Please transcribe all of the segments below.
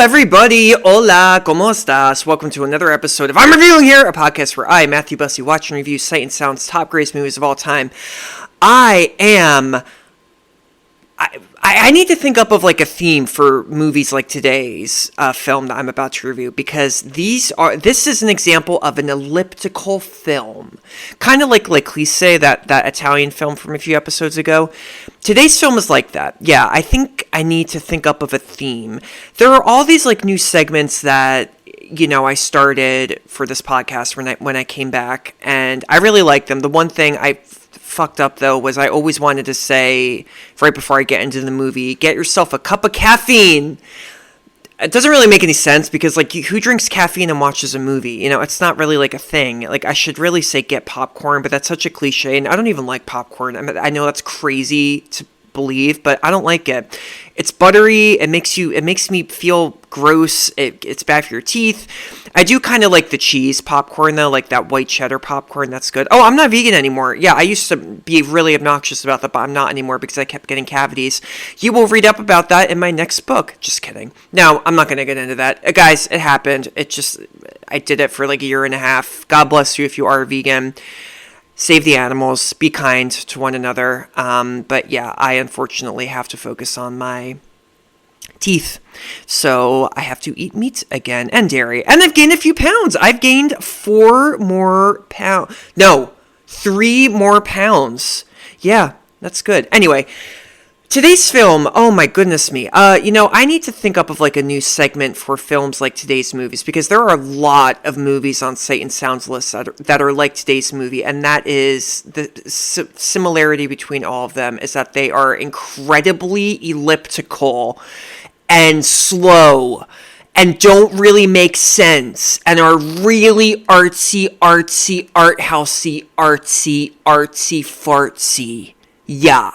everybody! Hola, ¿cómo estás? Welcome to another episode of I'm Reviewing Here, a podcast where I, Matthew Bussey, watch and review Sight and Sound's top greatest movies of all time. I need to think up of like a theme for movies like today's film that I'm about to review, because this is an example of an elliptical film, kind of like Cliché, that Italian film from a few episodes ago. Today's film is like that. Yeah, I think I need to think up of a theme. There are all these like new segments that I started for this podcast when I came back, and I really like them. The one thing I fucked up though was I always wanted to say right before I get into the movie, get yourself a cup of caffeine. It doesn't really make any sense because who drinks caffeine and watches a movie? It's not really like a thing. I should really say get popcorn, but that's such a cliche, and I don't even like popcorn. I know that's crazy to believe, but I don't like it. It's buttery. It makes me feel gross. It's bad for your teeth. I do kind of like the cheese popcorn though, like that white cheddar popcorn. That's good. Oh, I'm not vegan anymore. Yeah, I used to be really obnoxious about that, but I'm not anymore because I kept getting cavities. You will read up about that in my next book. Just kidding. No, I'm not going to get into that. Guys, it happened. I did it for like a year and a half. God bless you if you are a vegan. Save the animals. Be kind to one another. But yeah, I unfortunately have to focus on my teeth. So I have to eat meat again and dairy. And I've gained a few pounds. I've gained 4 more pounds. No, 3 more pounds. Yeah, that's good. Anyway, today's film, oh my goodness me. I need to think up of like a new segment for films like today's movies, because there are a lot of movies on Sight and Sound's list that are like today's movie, and that is the similarity between all of them is that they are incredibly elliptical and slow and don't really make sense and are really artsy, art housey, artsy, fartsy. Yeah.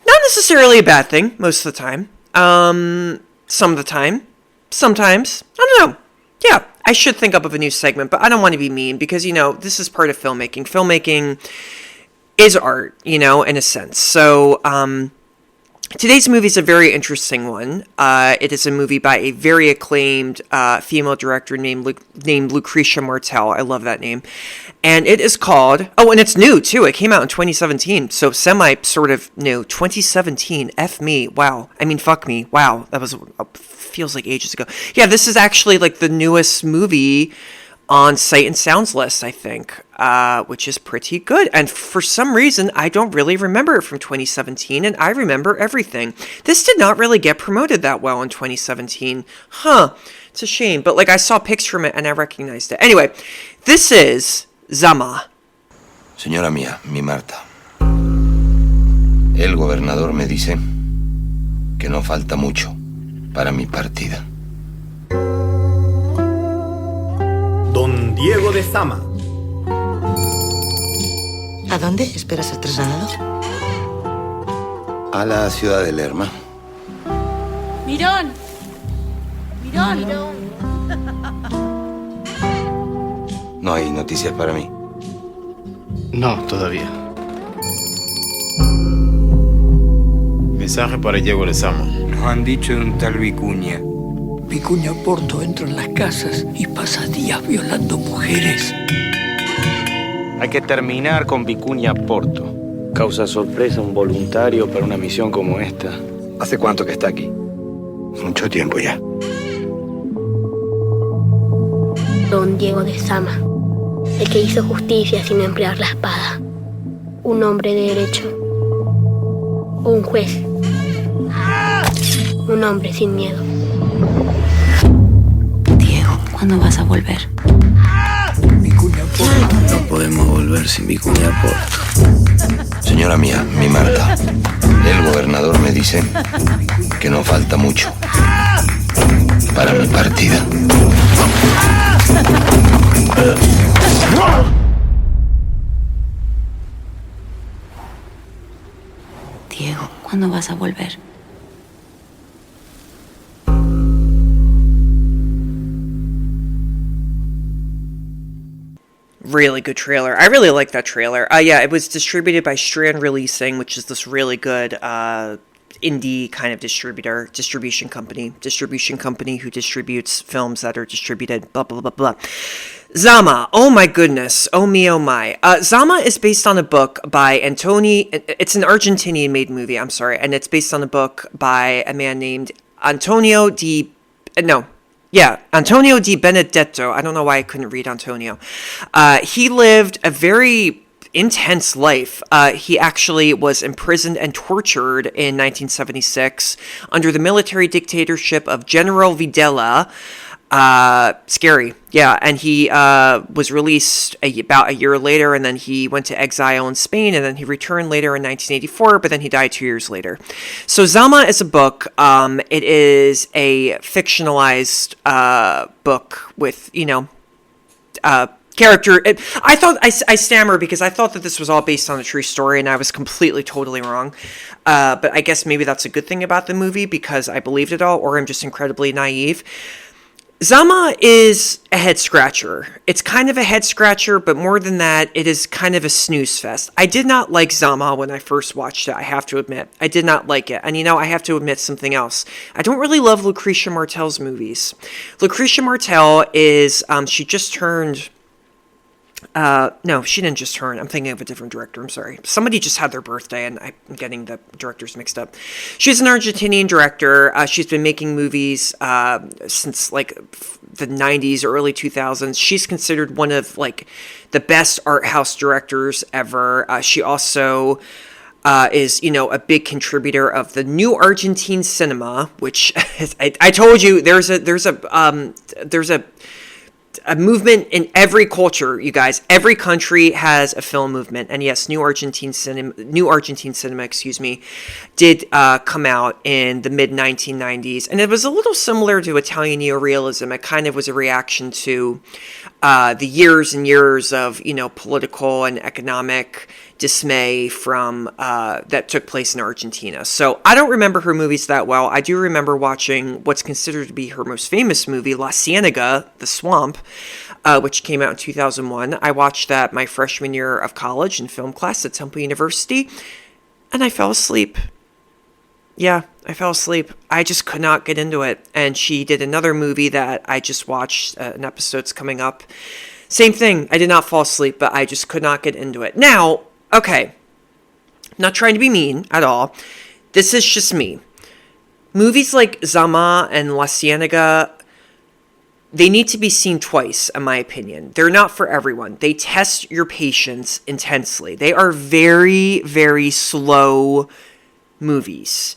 Not necessarily a bad thing most of the time. Some of the time. Sometimes. I don't know. Yeah, I should think up of a new segment, but I don't want to be mean because, this is part of filmmaking. Filmmaking is art, in a sense. So, today's movie is a very interesting one. It is a movie by a very acclaimed female director named Lucretia Martel. I love that name. And it is called... Oh, and it's new, too. It came out in 2017. So semi sort of new. 2017. F me. Wow. I mean, fuck me. Wow. That was... feels like ages ago. Yeah, this is actually like the newest movie on Sight and Sound's list, I think, which is pretty good. And for some reason, I don't really remember it from 2017, and I remember everything. This did not really get promoted that well in 2017. Huh. It's a shame. But, I saw pics from it, and I recognized it. Anyway, this is ZAMA. Señora mía, mi Marta. El gobernador me dice que no falta mucho para mi partida. Don Diego de ZAMA. ¿A dónde espera ser trasladado? A la ciudad de Lerma. Mirón. No hay noticias para mí. No, todavía. Mensaje para Diego de ZAMA. Nos han dicho de un tal Vicuña. Vicuña Porto entra en las casas y pasa días violando mujeres. Hay que terminar con Vicuña Porto. Causa sorpresa un voluntario para una misión como esta. ¿Hace cuánto que está aquí? Mucho tiempo ya. Don Diego de ZAMA, el que hizo justicia sin emplear la espada. Un hombre de derecho. Un juez. Un hombre sin miedo. Diego, ¿cuándo vas a volver? Vicuña Porto. No podemos volver sin Vicuña Porto. Señora mía, mi Marta. El gobernador me dice que no falta mucho para mi partida. Diego, ¿cuándo vas a volver? Really good trailer. I really like that trailer. Yeah, it was distributed by Strand Releasing, which is this really good indie kind of distribution company who distributes films that are distributed, blah, blah, blah, blah. ZAMA, oh my goodness, oh me, oh my. ZAMA is based on a book by it's an Argentinian made movie, I'm sorry, and it's based on a book by a man named Antonio Di Benedetto. I don't know why I couldn't read Antonio. He lived a very intense life. He actually was imprisoned and tortured in 1976 under the military dictatorship of General Videla. Scary. Yeah. And he was released about a year later, and then he went to exile in Spain, and then he returned later in 1984, but then he died 2 years later. So ZAMA is a book. It is a fictionalized book with, character. I stammer because I thought that this was all based on a true story, and I was completely, totally wrong. But I guess maybe that's a good thing about the movie, because I believed it all, or I'm just incredibly naive. ZAMA is a head scratcher. It's kind of a head scratcher, but more than that, it is kind of a snooze fest. I did not like ZAMA when I first watched it, I have to admit. I did not like it. And I have to admit something else. I don't really love Lucretia Martel's movies. Lucretia Martel is, she just turned... no, she didn't just turn. I'm thinking of a different director. I'm sorry. Somebody just had their birthday, and I'm getting the directors mixed up. She's an Argentinian director. She's been making movies since like the 90s, early 2000s. She's considered one of like the best art house directors ever. She also is, a big contributor of the new Argentine cinema, which I told you there's a movement in every culture, you guys. Every country has a film movement, and yes, New Argentine cinema, did come out in the mid 1990s, and it was a little similar to Italian neorealism. It kind of was a reaction to the years and years of political and economic dismay from that took place in Argentina. So I don't remember her movies that well. I do remember watching what's considered to be her most famous movie, La Ciénaga, The Swamp, which came out in 2001. I watched that my freshman year of college in film class at Temple University, and I fell asleep. Yeah, I fell asleep. I just could not get into it. And she did another movie that I just watched, an episode's coming up. Same thing. I did not fall asleep, but I just could not get into it. Now, okay, not trying to be mean at all. This is just me. Movies like ZAMA and La Ciénaga, they need to be seen twice, in my opinion. They're not for everyone. They test your patience intensely. They are very, very slow movies.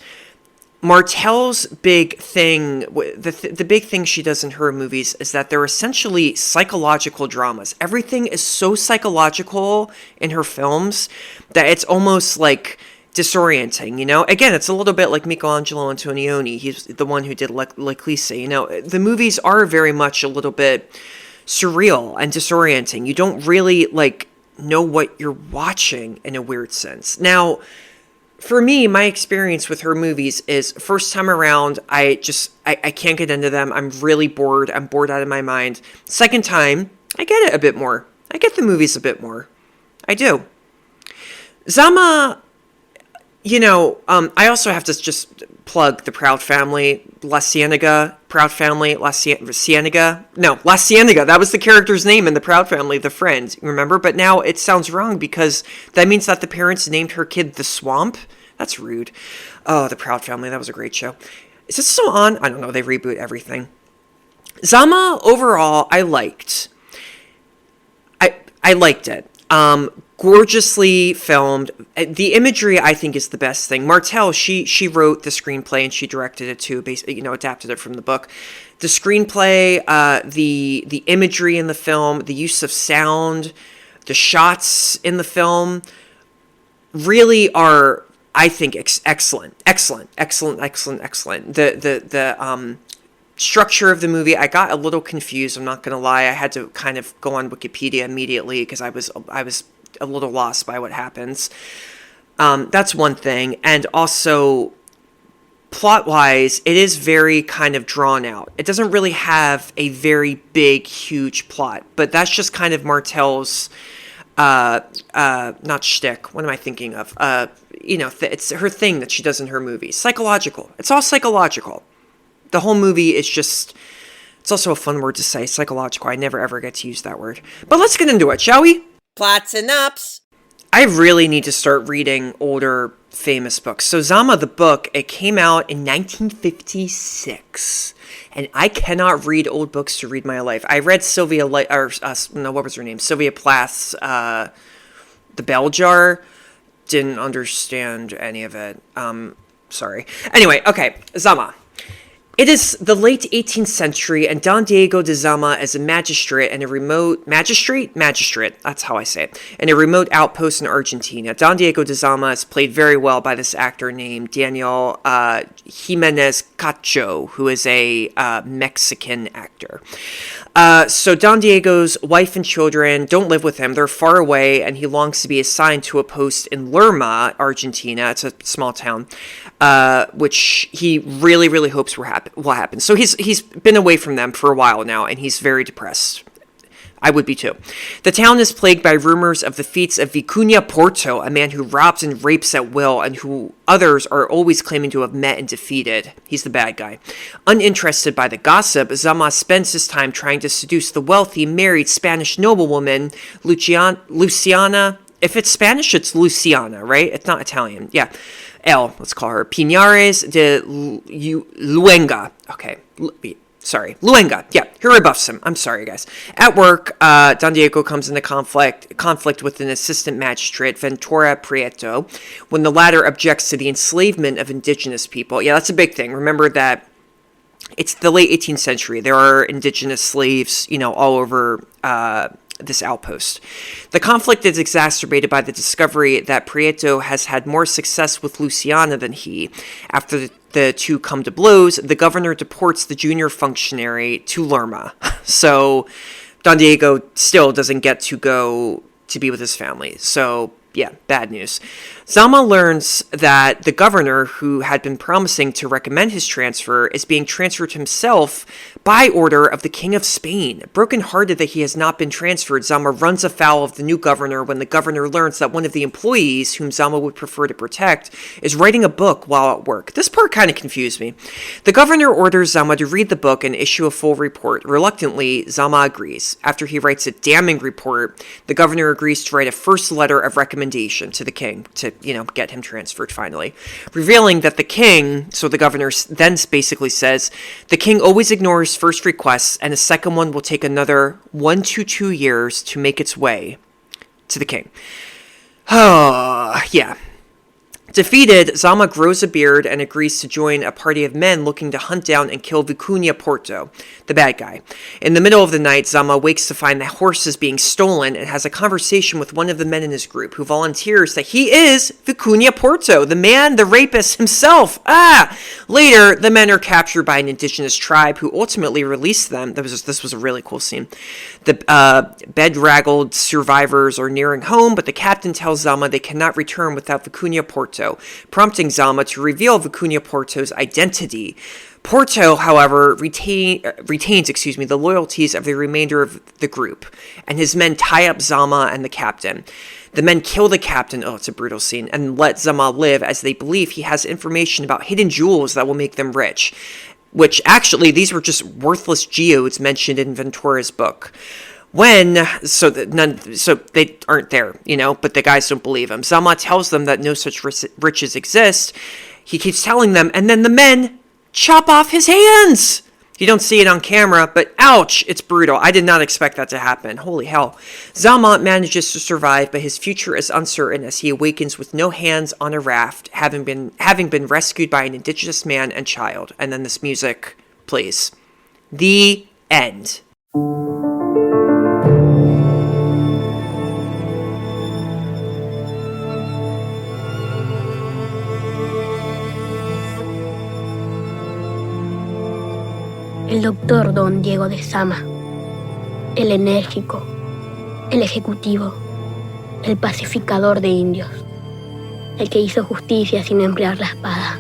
Martel's big thing, the big thing she does in her movies is that they're essentially psychological dramas. Everything is so psychological in her films that it's almost like disorienting, Again, it's a little bit like Michelangelo Antonioni. He's the one who did L'Eclisse. The movies are very much a little bit surreal and disorienting. You don't really, know what you're watching in a weird sense. Now, for me, my experience with her movies is first time around, I can't get into them. I'm really bored. I'm bored out of my mind. Second time, I get it a bit more. I get the movies a bit more. I do. ZAMA, I also have to just plug the Proud Family, La Ciénaga, Proud Family, La Ciénaga. No, La Ciénaga. That was the character's name in the Proud Family, the friend, remember? But now it sounds wrong because that means that the parents named her kid The Swamp. That's rude. Oh, the Proud Family. That was a great show. Is this still on? I don't know. They reboot everything. ZAMA, overall, I liked. I liked it. Gorgeously filmed. The imagery, I think, is the best thing. Martel, she wrote the screenplay and she directed it too. Basically, adapted it from the book. The screenplay, the imagery in the film, the use of sound, the shots in the film, really are, I think, excellent. The structure of the movie, I got a little confused. I'm not gonna lie. I had to kind of go on Wikipedia immediately because I was a little lost by what happens. That's one thing. And also, plot-wise, it is very kind of drawn out. It doesn't really have a very big, huge plot. But that's just kind of Martel's not shtick. What am I thinking of? It's her thing that she does in her movies. Psychological. It's all psychological. The whole movie is just, it's also a fun word to say, psychological. I never ever get to use that word. But let's get into it, shall we? Plot synopsis. I really need to start reading older famous books. So Zama, the book, it came out in 1956. And I cannot read old books to read my life. I read Sylvia Plath's The Bell Jar. Didn't understand any of it. Sorry. Anyway, okay, Zama. It is the late 18th century, and Don Diego de Zama is a magistrate in a remote... Magistrate? Magistrate, that's how I say it. In a remote outpost in Argentina. Don Diego de Zama is played very well by this actor named Daniel Jimenez Cacho, who is a Mexican actor. So Don Diego's wife and children don't live with him. They're far away, and he longs to be assigned to a post in Lerma, Argentina. It's a small town, which he really, really hopes will happen. So he's been away from them for a while now, and he's very depressed. I would be too. The town is plagued by rumors of the feats of Vicuña Porto, a man who robs and rapes at will, and who others are always claiming to have met and defeated. He's the bad guy. Uninterested by the gossip, Zama spends his time trying to seduce the wealthy, married Spanish noblewoman, Luciana. If it's Spanish, it's Luciana, right? It's not Italian. Yeah. Let's call her Pinares de Luenga. Okay. Luenga. Yeah, he rebuffs him. I'm sorry, guys. At work, Don Diego comes into conflict with an assistant magistrate, Ventura Prieto, when the latter objects to the enslavement of indigenous people. Yeah, that's a big thing. Remember that it's the late 18th century. There are indigenous slaves, all over this outpost. The conflict is exacerbated by the discovery that Prieto has had more success with Luciana than he. After the two come to blows, the governor deports the junior functionary to Lerma. So Don Diego still doesn't get to go to be with his family. So yeah, bad news. Zama learns that the governor, who had been promising to recommend his transfer, is being transferred himself by order of the King of Spain. Broken-hearted that he has not been transferred, Zama runs afoul of the new governor when the governor learns that one of the employees, whom Zama would prefer to protect, is writing a book while at work. This part kind of confused me. The governor orders Zama to read the book and issue a full report. Reluctantly, Zama agrees. After he writes a damning report, the governor agrees to write a first letter of recommendation to the king to get him transferred finally, revealing that the king, so the governor then basically says, the king always ignores first requests, and the second one will take another 1 to 2 years to make its way to the king. Oh, yeah. Defeated, Zama grows a beard and agrees to join a party of men looking to hunt down and kill Vicuña Porto, the bad guy. In the middle of the night, Zama wakes to find the horse is being stolen and has a conversation with one of the men in his group, who volunteers that he is Vicuña Porto, the man, the rapist himself. Later, the men are captured by an indigenous tribe who ultimately released them. This was a really cool scene. The bedraggled survivors are nearing home, but the captain tells Zama they cannot return without Vicuña Porto, prompting Zama to reveal Vicuña Porto's identity. Porto, however, retains the loyalties of the remainder of the group, and his men tie up Zama and the captain. The men kill the captain, it's a brutal scene, and let Zama live as they believe he has information about hidden jewels that will make them rich. Which, actually, these were just worthless geodes mentioned in Ventura's book. So they aren't there, but the guys don't believe him. Zama tells them that no such riches exist. He keeps telling them, and then the men chop off his hands. You don't see it on camera, but ouch, it's brutal. I did not expect that to happen. Holy hell. Zama manages to survive, but his future is uncertain as he awakens with no hands on a raft, having been rescued by an indigenous man and child. And then this music plays. The end. El doctor Don Diego de Zama, el enérgico, el ejecutivo, el pacificador de indios, el que hizo justicia sin emplear la espada.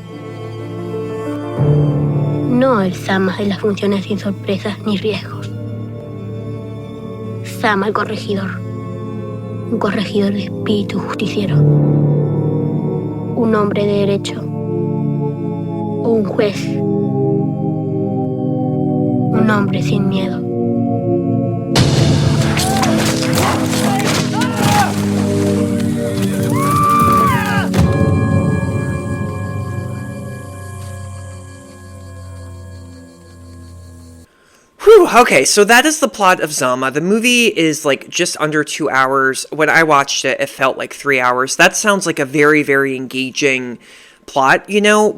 No el Zama de las funciones sin sorpresas ni riesgos. Zama el corregidor, un corregidor de espíritu justiciero, un hombre de derecho o un juez, un hombre sin miedo. Whew, okay, so that is the plot of Zama. The movie is like just under 2 hours. When I watched it, it felt like 3 hours. That sounds like a very, very engaging plot,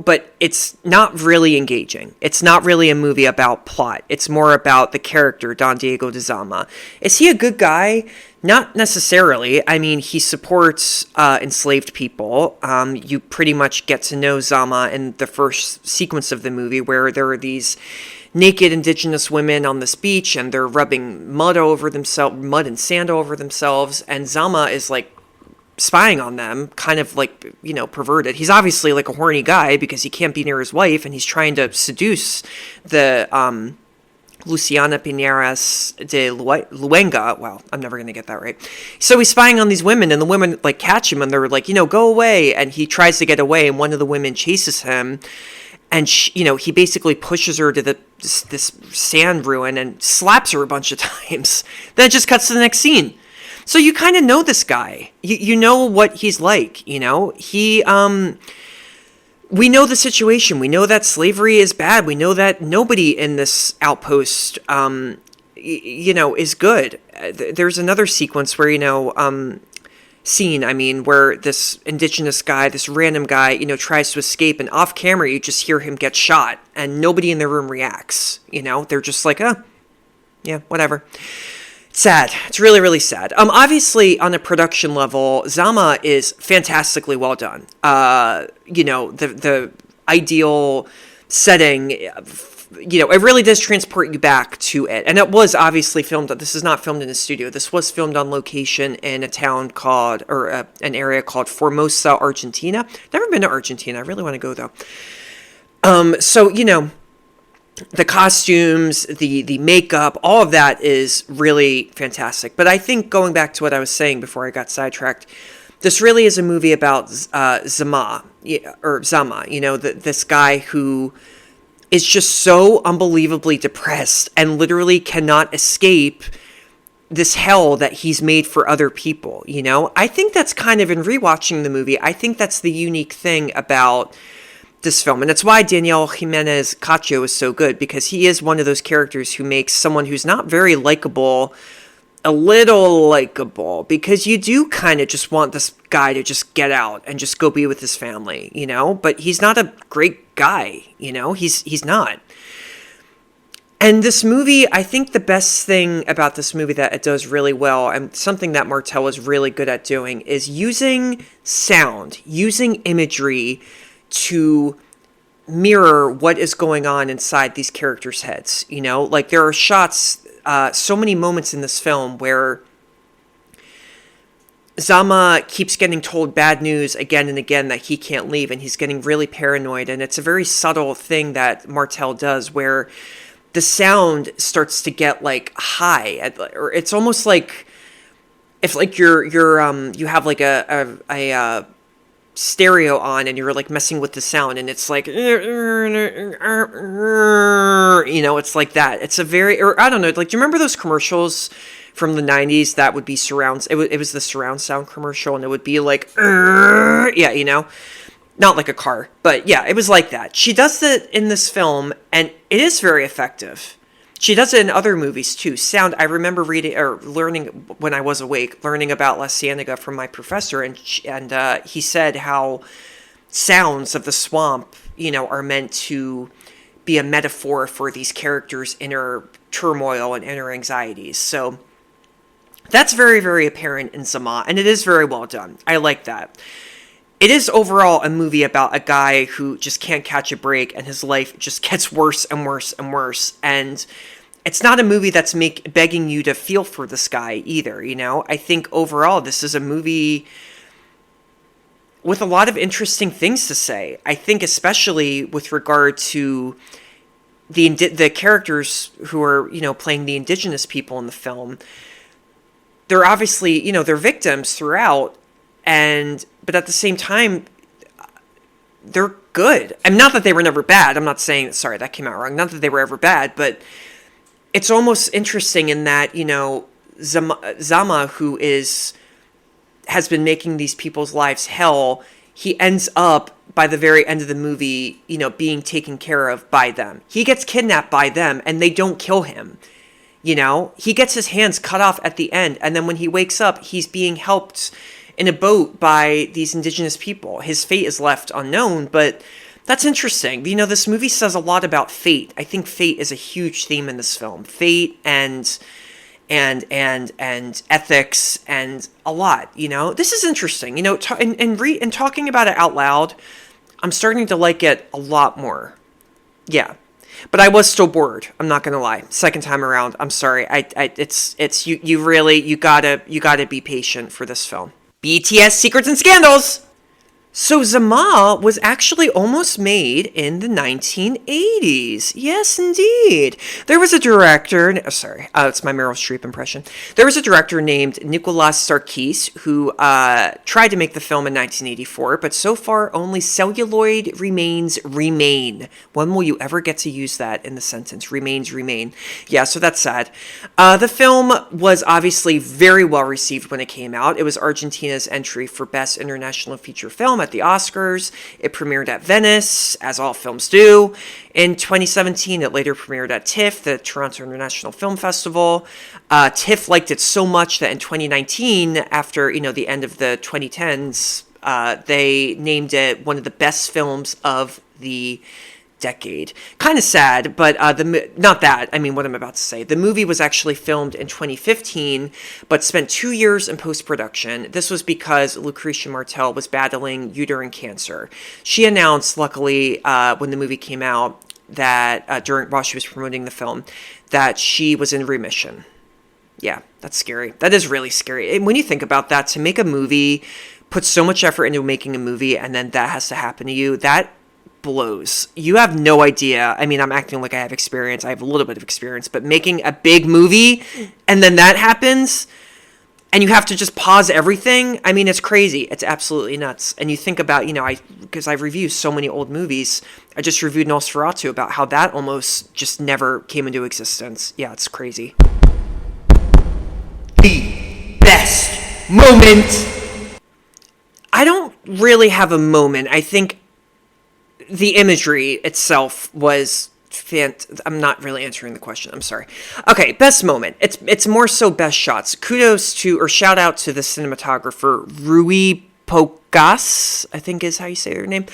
but it's not really engaging. It's not really a movie about plot. It's more about the character, Don Diego de Zama. Is he a good guy? Not necessarily. I mean, he supports enslaved people. You pretty much get to know Zama in the first sequence of the movie, where there are these naked indigenous women on this beach, and they're rubbing mud and sand over themselves, and Zama is like spying on them, kind of like, perverted. He's obviously like a horny guy because he can't be near his wife, and he's trying to seduce the Luciana Piñeras de Luenga. Well, I'm never going to get that right. So he's spying on these women, and the women like catch him, and they're like, go away. And he tries to get away, and one of the women chases him, and he basically pushes her to this sand ruin and slaps her a bunch of times. Then it just cuts to the next scene. So you kind of know this guy. You know what he's like. We know the situation. We know that slavery is bad. We know that nobody in this outpost, is good. There's another sequence where, where this indigenous guy, this random guy, tries to escape, and off camera, you just hear him get shot, and nobody in the room reacts. They're just like, yeah, whatever. It's sad. It's really, really sad. Obviously, on a production level, Zama is fantastically well done. The ideal setting, it really does transport you back to it. And it was obviously filmed. This is not filmed in a studio. This was filmed on location in a town called, or an area called Formosa, Argentina. Never been to Argentina. I really want to go though. The costumes, the makeup, all of that is really fantastic. But I think, going back to what I was saying before I got sidetracked, this really is a movie about Zama, this guy who is just so unbelievably depressed and literally cannot escape this hell that he's made for other people. I think that's kind of, in rewatching the movie, I think that's the unique thing about this film. And it's why Daniel Jimenez Cacho is so good, because he is one of those characters who makes someone who's not very likable a little likable, because you do kind of just want this guy to just get out and just go be with his family, but he's not a great guy, he's not. And this movie, I think the best thing about this movie that it does really well, and something that Martel is really good at doing, is using sound, using imagery to mirror what is going on inside these characters' heads. Like, there are shots, so many moments in this film where Zama keeps getting told bad news again and again that he can't leave, and he's getting really paranoid. And it's a very subtle thing that Martel does, where the sound starts to get like high, or it's almost like if like you have like a stereo on, and you're like messing with the sound, and it's like, it's like that. It's a very, or I don't know, like, do you remember those commercials from the 90s that would be surrounds? It was the surround sound commercial, and it would be like, not like a car, but yeah, it was like that. She does it in this film, and it is very effective. She does it in other movies too. Sound, I remember reading or learning when I was awake, learning about La Ciénaga from my professor, and he said how sounds of the swamp, are meant to be a metaphor for these characters' inner turmoil and inner anxieties. So that's very, very apparent in Zama, and it is very well done. I like that. It is overall a movie about a guy who just can't catch a break, and his life just gets worse and worse and worse. And it's not a movie that's begging you to feel for this guy either, I think overall this is a movie with a lot of interesting things to say. I think especially with regard to the characters who are, playing the indigenous people in the film. they're obviously, you know, they're victims throughout, but at the same time, they're good. And not that they were never bad. I'm not saying, sorry, that came out wrong. Not that they were ever bad, but it's almost interesting in that, you know, ZAMA, who has been making these people's lives hell, he ends up by the very end of the movie, you know, being taken care of by them. He gets kidnapped by them and they don't kill him. You know, he gets his hands cut off at the end. And then when he wakes up, he's being helped in a boat by these indigenous people. His fate is left unknown, but that's interesting. You know, this movie says a lot about fate. I think fate is a huge theme in this film. Fate and ethics and a lot, you know. This is interesting. You know, and talking about it out loud, I'm starting to like it a lot more. Yeah. But I was still bored. I'm not gonna lie. Second time around, I'm sorry. It's you gotta be patient for this film. BTS Secrets and Scandals. So ZAMA was actually almost made in the 1980s. Yes, indeed. There was a director, it's my Meryl Streep impression. There was a director named Nicolas Sarkozy who tried to make the film in 1984, but so far only celluloid remains remain. When will you ever get to use that in the sentence? Remains remain. Yeah, so that's sad. The film was obviously very well received when it came out. It was Argentina's entry for Best International Feature Film at the Oscars. It premiered at Venice, as all films do. In 2017, it later premiered at TIFF, the Toronto International Film Festival. TIFF liked it so much that in 2019, after, you know, the end of the 2010s, they named it one of the best films of the decade. Kind of sad, but not that. I mean, what I'm about to say. The movie was actually filmed in 2015, but spent 2 years in post-production. This was because Lucrecia Martel was battling uterine cancer. She announced, luckily, when the movie came out, that while she was promoting the film, that she was in remission. Yeah, that's scary. That is really scary. And when you think about that, to make a movie, put so much effort into making a movie, and then that has to happen to you, that blows. You have no idea. I mean, I'm acting like I have experience. I have a little bit of experience, but making a big movie and then that happens and you have to just pause everything. I mean, it's crazy. It's absolutely nuts. And you think about, you know, because I've reviewed so many old movies. I just reviewed Nosferatu about how that almost just never came into existence. Yeah, it's crazy. The best moment. I don't really have a moment. I think the imagery itself was I'm not really answering the question. I'm sorry. Okay, best moment. It's more so best shots. Kudos to, or shout out to the cinematographer, Rui Pogas, I think is how you say her name.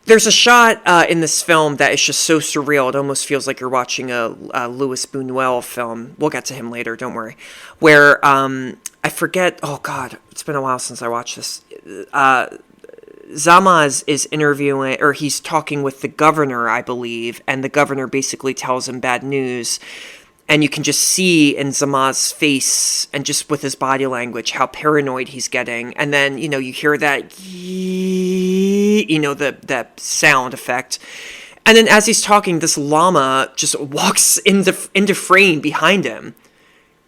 There's a shot in this film that is just so surreal. It almost feels like you're watching a Louis Buñuel film. We'll get to him later, don't worry. Where, I forget, oh God, it's been a while since I watched this. ZAMA is interviewing, or he's talking with the governor, I believe, and the governor basically tells him bad news. And you can just see in ZAMA's face and just with his body language how paranoid he's getting. And then, you know, you hear that, you know, that sound effect. And then as he's talking, this llama just walks into frame behind him.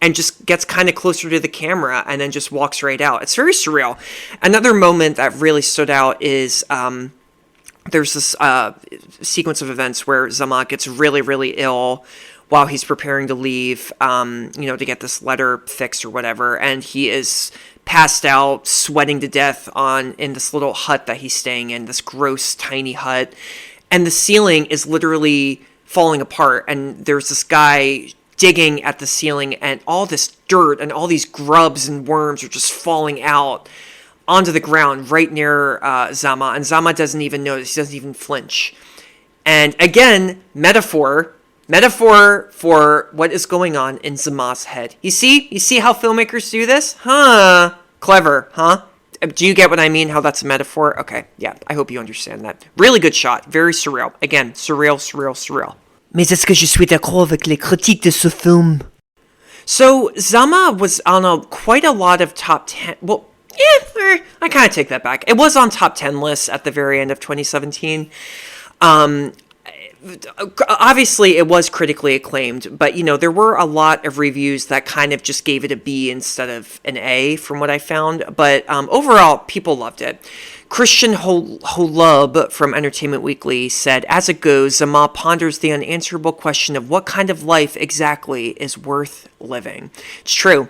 And just gets kind of closer to the camera and then just walks right out. It's very surreal. Another moment that really stood out is there's this sequence of events where ZAMA gets really, really ill while he's preparing to leave, you know, to get this letter fixed or whatever. And he is passed out, sweating to death in this little hut that he's staying in, this gross, tiny hut. And the ceiling is literally falling apart. And there's this guy digging at the ceiling, and all this dirt and all these grubs and worms are just falling out onto the ground right near ZAMA, and ZAMA doesn't even notice. He doesn't even flinch. And again, metaphor for what is going on in ZAMA's head. You see how filmmakers do this? Huh? Clever, huh? Do you get what I mean? How that's a metaphor? Okay, yeah, I hope you understand that. Really good shot. Very surreal. Again, surreal. Mais est-ce que je suis d'accord avec les critiques de ce film? So, ZAMA was on quite a lot of top 10... Well, I kind of take that back. It was on top 10 lists at the very end of 2017. obviously it was critically acclaimed, but there were a lot of reviews that kind of just gave it a B instead of an A from what I found. But overall, people loved it. Christian Holub from Entertainment Weekly said, as it goes, Zama ponders the unanswerable question of what kind of life exactly is worth living. It's true.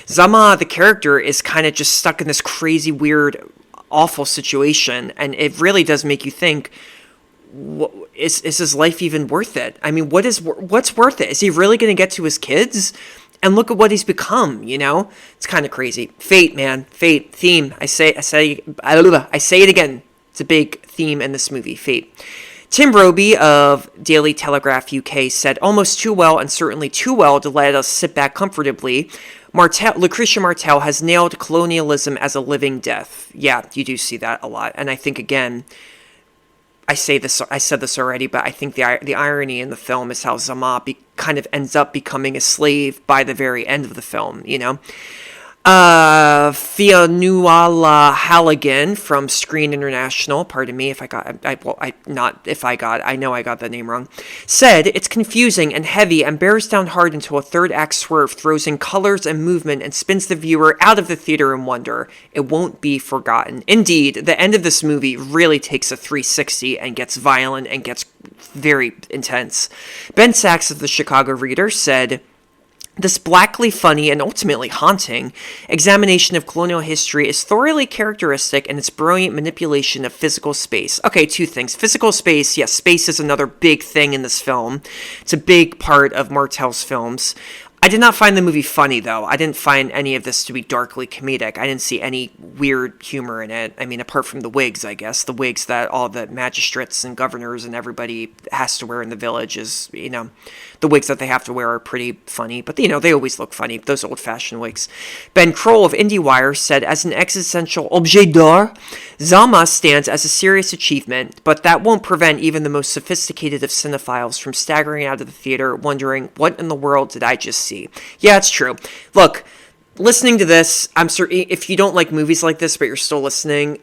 Zama, the character, is kind of just stuck in this crazy, weird, awful situation, and it really does make you think, is his life even worth it? I mean, what's worth it? Is he really going to get to his kids? And look at what he's become, It's kind of crazy. Fate, man. Fate. Theme. I say it again. It's a big theme in this movie. Fate. Tim Roby of Daily Telegraph UK said, almost too well and certainly too well to let us sit back comfortably. Lucretia Martel has nailed colonialism as a living death. Yeah, you do see that a lot. And I think, again, I said this already, but I think the irony in the film is how Zama kind of ends up becoming a slave by the very end of the film, Fionuala Halligan from Screen International, pardon me if I know I got the name wrong, said, it's confusing and heavy and bears down hard until a third act swerve throws in colors and movement and spins the viewer out of the theater in wonder. It won't be forgotten. Indeed, the end of this movie really takes a 360 and gets violent and gets very intense. Ben Sachs of the Chicago Reader said, this blackly funny and ultimately haunting examination of colonial history is thoroughly characteristic in its brilliant manipulation of physical space. Okay, two things. Physical space, yes, space is another big thing in this film. It's a big part of Martel's films. I did not find the movie funny, though. I didn't find any of this to be darkly comedic. I didn't see any weird humor in it. I mean, apart from the wigs, I guess. The wigs that all the magistrates and governors and everybody has to wear in the village is, the wigs that they have to wear are pretty funny. But, they always look funny, those old-fashioned wigs. Ben Kroll of IndieWire said, as an existential objet d'art, Zama stands as a serious achievement, but that won't prevent even the most sophisticated of cinephiles from staggering out of the theater wondering, what in the world did I just see? Yeah, it's true. Look, listening to this, I'm certain if you don't like movies like this, but you're still listening,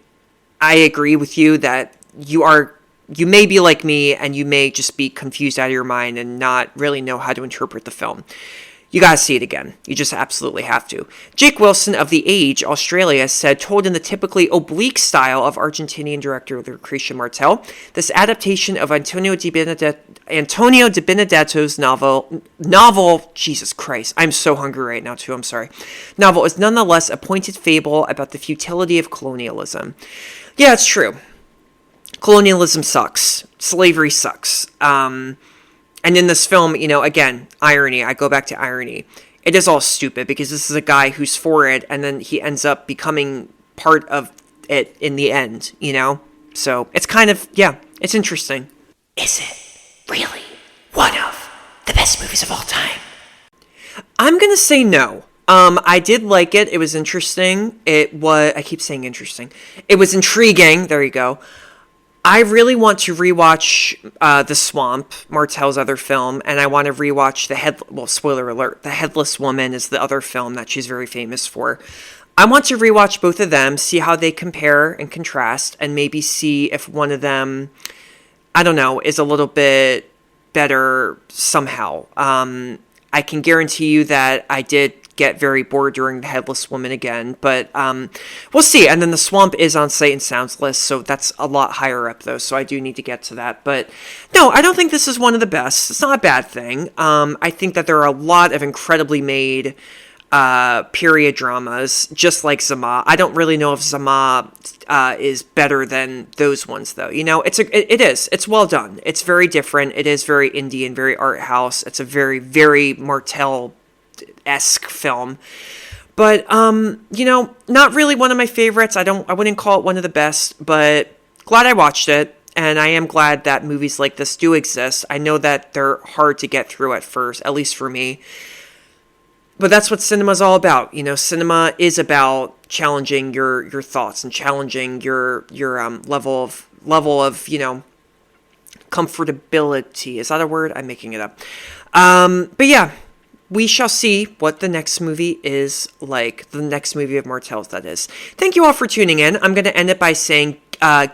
I agree with you that you may be like me and you may just be confused out of your mind and not really know how to interpret the film. You gotta see it again. You just absolutely have to. Jake Wilson of The Age, Australia, said, told in the typically oblique style of Argentinian director Lucretia Martel, this adaptation of Antonio de Benedetto's novel, Jesus Christ, I'm so hungry right now too, I'm sorry. Novel is nonetheless a pointed fable about the futility of colonialism. Yeah, it's true. Colonialism sucks. Slavery sucks. And in this film, again, irony. I go back to irony. It is all stupid because this is a guy who's for it, and then he ends up becoming part of it in the end, So it's kind of, it's interesting. Is it really one of the best movies of all time? I'm going to say no. I did like it. It was interesting. I keep saying interesting. It was intriguing. There you go. I really want to rewatch The Swamp, Martel's other film, and I want to rewatch spoiler alert, The Headless Woman is the other film that she's very famous for. I want to rewatch both of them, see how they compare and contrast, and maybe see if one of them, I don't know, is a little bit better somehow. I can guarantee you that I did get very bored during The Headless Woman again, but we'll see. And then The Swamp is on Sight and Sound's list, so that's a lot higher up though, so I do need to get to that. But no, I don't think this is one of the best. It's not a bad thing. I think that there are a lot of incredibly made period dramas, just like Zama. I don't really know if Zama is better than those ones though. It is. It's well done. It's very different. It is very indie and very art house. It's a very, very Martel-esque film, but not really one of my favorites. I wouldn't call it one of the best, but glad I watched it, and I am glad that movies like this do exist. I know that they're hard to get through at first, at least for me, but that's what cinema's all about. Cinema is about challenging your thoughts and challenging your level of comfortability. Is that a word? I'm making it up. But yeah. We shall see what the next movie is like. The next movie of Martel's, that is. Thank you all for tuning in. I'm going to end it by saying,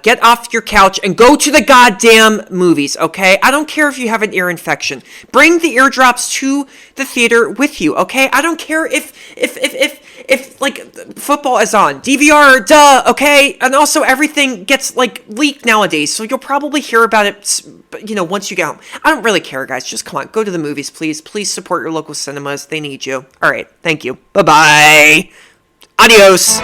get off your couch and go to the goddamn movies, okay? I don't care if you have an ear infection. Bring the eardrops to the theater with you, okay? I don't care if like football is on. DVR, duh, okay? And also everything gets like leaked nowadays, so you'll probably hear about it, you know, once you get home. I don't really care, guys. Just come on, go to the movies, please. Please support your local cinemas. They need you. All right, thank you. Bye-bye. Adios.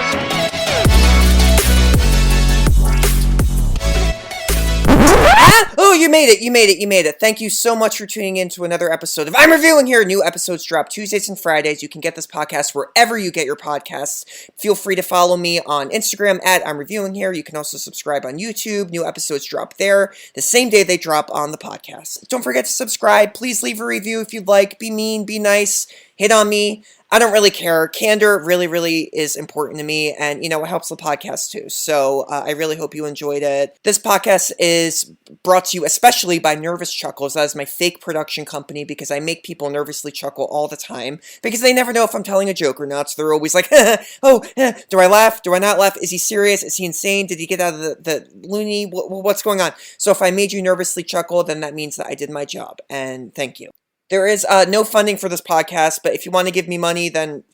Oh, you made it. Thank you so much for tuning in to another episode of I'm Reviewing Here. New episodes drop Tuesdays and Fridays. You can get this podcast wherever you get your podcasts. Feel free to follow me on Instagram at I'm Reviewing Here. You can also subscribe on YouTube. New episodes drop there the same day they drop on the podcast. Don't forget to subscribe. Please leave a review if you'd like. Be mean, be nice, hit on me. I don't really care. Candor really, really is important to me, and, you know, it helps the podcast too. So I really hope you enjoyed it. This podcast is brought to you especially by Nervous Chuckles. That is my fake production company, because I make people nervously chuckle all the time, because they never know if I'm telling a joke or not. So they're always like, do I laugh? Do I not laugh? Is he serious? Is he insane? Did he get out of the loony? What's going on? So if I made you nervously chuckle, then that means that I did my job, and thank you. There is no funding for this podcast, but if you want to give me money, then,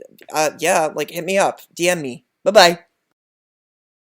yeah, like, hit me up. DM me. Bye-bye.